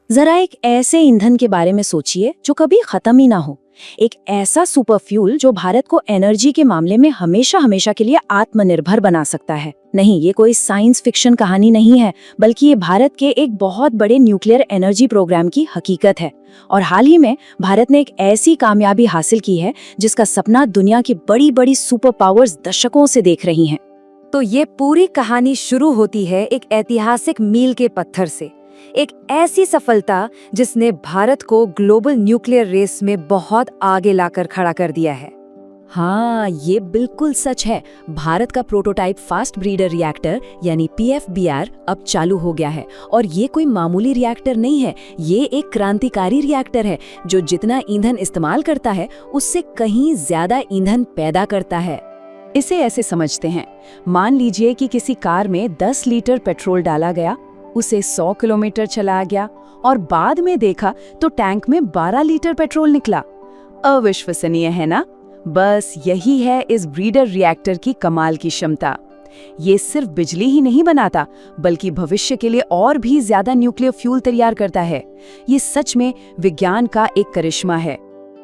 जरा एक ऐसे ईंधन के बारे में सोचिए जो कभी खत्म ही ना हो। एक ऐसा सुपर फ्यूल जो भारत को एनर्जी के मामले में हमेशा हमेशा के लिए आत्मनिर्भर बना सकता है। नहीं, ये कोई साइंस फिक्शन कहानी नहीं है, बल्कि ये भारत के एक बहुत बड़े न्यूक्लियर एनर्जी प्रोग्राम की हकीकत है। और हाल ही में भारत ने एक ऐसी कामयाबी हासिल की है जिसका सपना दुनिया की बड़ी बड़ी सुपर पावर्स दशकों से देख रही हैं। तो ये पूरी कहानी शुरू होती है एक ऐतिहासिक मील के पत्थर से, एक ऐसी सफलता जिसने भारत को ग्लोबल न्यूक्लियर रेस में बहुत आगे लाकर खड़ा कर दिया है। हाँ, ये बिल्कुल सच है। भारत का प्रोटोटाइप फास्ट ब्रीडर रिएक्टर यानी PFBR अब चालू हो गया है। और ये कोई मामूली रिएक्टर नहीं है, ये एक क्रांतिकारी रिएक्टर है जो जितना ईंधन इस्तेमाल करता है उससे कहीं ज्यादा ईंधन पैदा करता है। इसे ऐसे समझते हैं, मान लीजिए कि किसी कार में 10 लीटर पेट्रोल डाला गया, उसे 100 किलोमीटर चलाया गया और बाद में देखा तो टैंक में 12 लीटर पेट्रोल निकला। अविश्वसनीय है ना? बस यही है इस ब्रीडर रिएक्टर की कमाल की क्षमता। ये सिर्फ बिजली ही नहीं बनाता, बल्कि भविष्य के लिए और भी ज्यादा न्यूक्लियर फ्यूल तैयार करता है। ये सच में विज्ञान का एक करिश्मा है।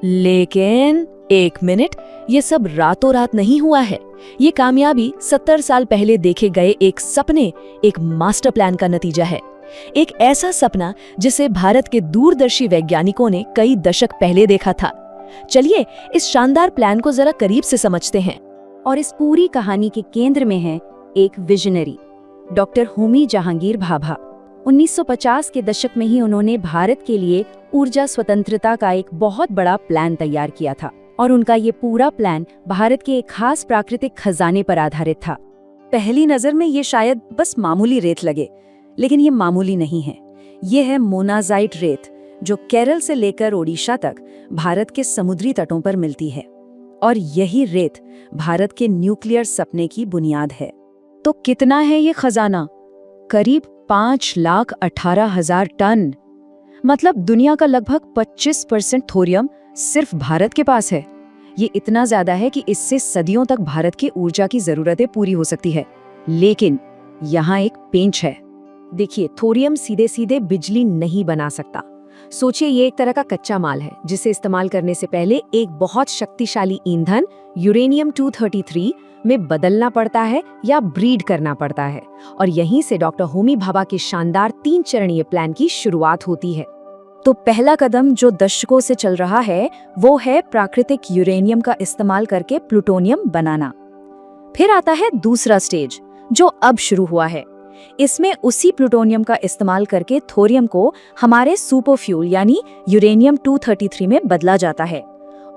लेकिन एक मिनट, ये सब रातों रात नहीं हुआ है। ये कामयाबी 70 साल पहले देखे गए एक सपने, एक मास्टर प्लान का नतीजा है। एक ऐसा सपना जिसे भारत के दूरदर्शी वैज्ञानिकों ने कई दशक पहले देखा था। चलिए इस शानदार प्लान को जरा करीब से समझते हैं। और इस पूरी कहानी के केंद्र में है एक विजनरी, डॉक्टर होमी जहांगीर भाभा। 1950 के दशक में ही उन्होंने भारत के लिए ऊर्जा स्वतंत्रता का एक बहुत बड़ा प्लान तैयार किया था। और उनका ये पूरा प्लान भारत के एक खास प्राकृतिक खजाने पर आधारित था। पहली नजर में ये शायद बस मामूली रेत लगे, लेकिन ये मामूली नहीं है। ये है मोनाजाइट रेत, जो केरल से लेकर ओडिशा तक भारत के समुद्री तटों पर मिलती है। और यही रेत भारत के न्यूक्लियर सपने की बुनियाद है। तो कितना है ये खजाना? करीब 5,18,000 टन। मतलब दुनिया का लगभग 25% थोरियम सिर्फ भारत के पास है। ये इतना ज्यादा है कि इससे सदियों तक भारत की ऊर्जा की जरूरतें पूरी हो सकती है। लेकिन यहाँ एक पेंच है। देखिए, थोरियम सीधे सीधे बिजली नहीं बना सकता। सोचिए, ये एक तरह का कच्चा माल है जिसे इस्तेमाल करने से पहले एक बहुत शक्तिशाली ईंधन यूरेनियम 233 में बदलना पड़ता है या ब्रीड करना पड़ता है। और यहीं से डॉक्टर होमी भाभा के शानदार 3 चरणीय प्लान की शुरुआत होती है। तो पहला कदम जो दशकों से चल रहा है वो है प्राकृतिक यूरेनियम का इस्तेमाल करके प्लूटोनियम बनाना। फिर आता है दूसरा स्टेज जो अब शुरू हुआ है। इसमें उसी प्लूटोनियम का इस्तेमाल करके थोरियम को हमारे सुपर फ्यूल यानी यूरेनियम 233 में बदला जाता है।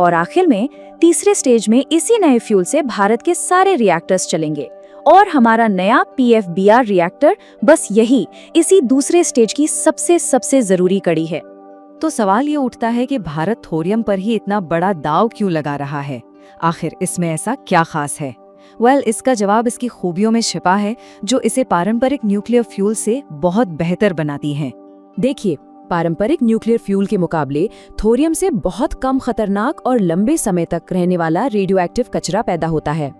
और आखिर में तीसरे स्टेज में इसी नए फ्यूल से भारत के सारे रिएक्टर्स चलेंगे। और हमारा नया PFBR रिएक्टर बस यही इसी दूसरे स्टेज की सबसे जरूरी कड़ी है। तो सवाल ये उठता है कि भारत थोरियम पर ही इतना बड़ा दांव क्यों लगा रहा है? आखिर इसमें ऐसा क्या खास है? इसका जवाब इसकी खूबियों में छिपा है जो इसे पारंपरिक न्यूक्लियर फ्यूल से बहुत बेहतर बनाती हैं। देखिए, पारंपरिक न्यूक्लियर फ्यूल के मुकाबले थोरियम से बहुत कम खतरनाक और लंबे समय तक रहने वाला रेडियोएक्टिव कचरा पैदा होता है।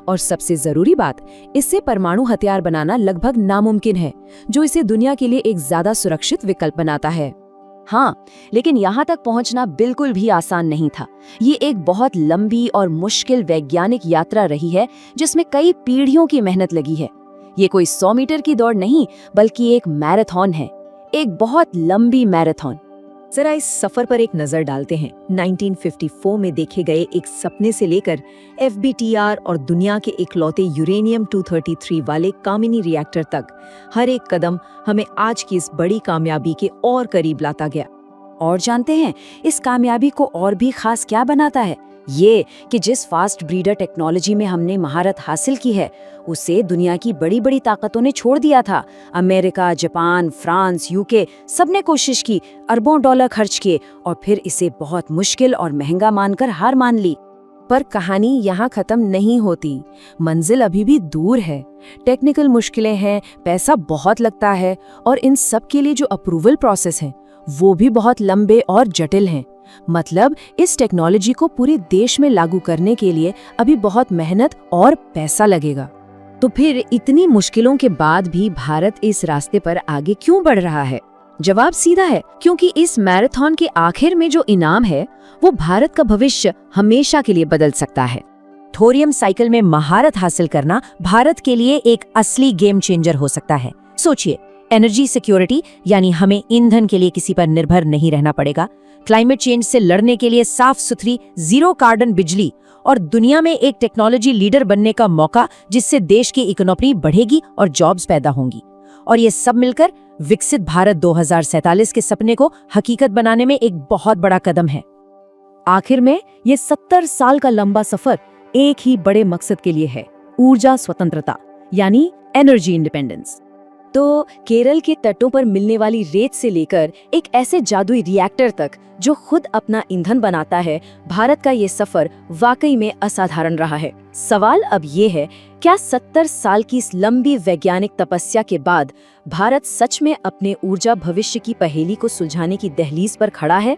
और सबसे जरूरी बात, इससे परमाणु हथियार बनाना लगभग नामुमकिन है, जो इसे दुनिया के लिए एक ज्यादा सुरक्षित विकल्प बनाता है। हाँ, लेकिन यहाँ तक पहुँचना बिल्कुल भी आसान नहीं था। ये एक बहुत लंबी और मुश्किल वैज्ञानिक यात्रा रही है जिसमें कई पीढ़ियों की मेहनत लगी है। ये कोई 100 मीटर की दौड़ नहीं, बल्कि एक मैराथन है, एक बहुत लंबी मैराथन। जरा इस सफर पर एक नजर डालते हैं। 1954 में देखे गए एक सपने से लेकर FBTR और दुनिया के इकलौते यूरेनियम 233 वाले कामिनी रिएक्टर तक हर एक कदम हमें आज की इस बड़ी कामयाबी के और करीब लाता गया। और जानते हैं इस कामयाबी को और भी खास क्या बनाता है? ये कि जिस फास्ट ब्रीडर टेक्नोलॉजी में हमने महारत हासिल की है उसे दुनिया की बड़ी बड़ी ताकतों ने छोड़ दिया था। अमेरिका, जापान, फ्रांस, UK सबने कोशिश की, अरबों डॉलर खर्च किए और फिर इसे बहुत मुश्किल और महंगा मानकर हार मान ली। पर कहानी यहाँ खत्म नहीं होती। मंजिल अभी भी दूर है। टेक्निकल मुश्किलें हैं, पैसा बहुत लगता है और इन सब के लिए जो अप्रूवल प्रोसेस है वो भी बहुत लंबे और जटिल हैं। मतलब इस टेक्नोलॉजी को पूरे देश में लागू करने के लिए अभी बहुत मेहनत और पैसा लगेगा। तो फिर इतनी मुश्किलों के बाद भी भारत इस रास्ते पर आगे क्यों बढ़ रहा है? जवाब सीधा है, क्योंकि इस मैराथन के आखिर में जो इनाम है वो भारत का भविष्य हमेशा के लिए बदल सकता है। थोरियम साइकिल में महारत हासिल करना भारत के लिए एक असली गेम चेंजर हो सकता है। सोचिए, एनर्जी सिक्योरिटी, यानी हमें ईंधन के लिए किसी पर निर्भर नहीं रहना पड़ेगा, क्लाइमेट चेंज से लड़ने के लिए साफ सुथरी जीरो कार्बन बिजली, और दुनिया में एक टेक्नोलॉजी लीडर बनने का मौका, जिससे देश की इकोनॉमी बढ़ेगी और जॉब्स पैदा होंगी। और ये सब मिलकर विकसित भारत 2047 के सपने को हकीकत बनाने में एक बहुत बड़ा कदम है। आखिर में ये 70 साल का लंबा सफर एक ही बड़े मकसद के लिए है, ऊर्जा स्वतंत्रता, यानी एनर्जी इंडिपेंडेंस। तो केरल के तटों पर मिलने वाली रेत से लेकर एक ऐसे जादुई रिएक्टर तक जो खुद अपना ईंधन बनाता है, भारत का ये सफर वाकई में असाधारण रहा है। सवाल अब ये है, क्या 70 साल की इस लंबी वैज्ञानिक तपस्या के बाद भारत सच में अपने ऊर्जा भविष्य की पहेली को सुलझाने की दहलीज पर खड़ा है?